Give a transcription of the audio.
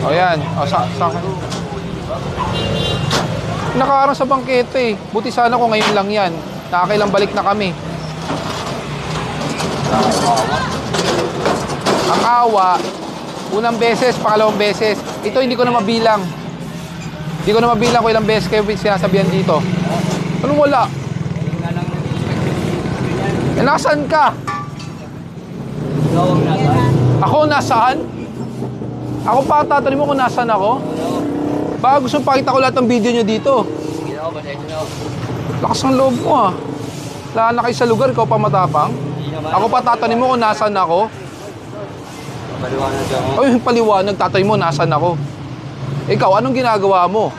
O yan. O, sa nakaharang sa bangketa eh. Buti sana kung ngayon lang yan. Nakakailang balik na kami. Ang awa, unang beses, pangalawang beses. Ito hindi ko na mabilang. Hindi ko na mabilang kung ilang beses kayo sinasabihan dito. Anong wala? Eh, nasaan ka? Ako nasaan? Ako pa tatanungin mo kung nasaan ako? Baka gusto pakita ko lahat ng video nyo dito. Lakas ng loob mo ah. Wala na kayo sa lugar, ikaw pa matapang. Ako pa tatanungin mo kung nasaan ako. Ay, paliwanag, tatanungin mo nasaan ako. Ikaw, anong ginagawa mo?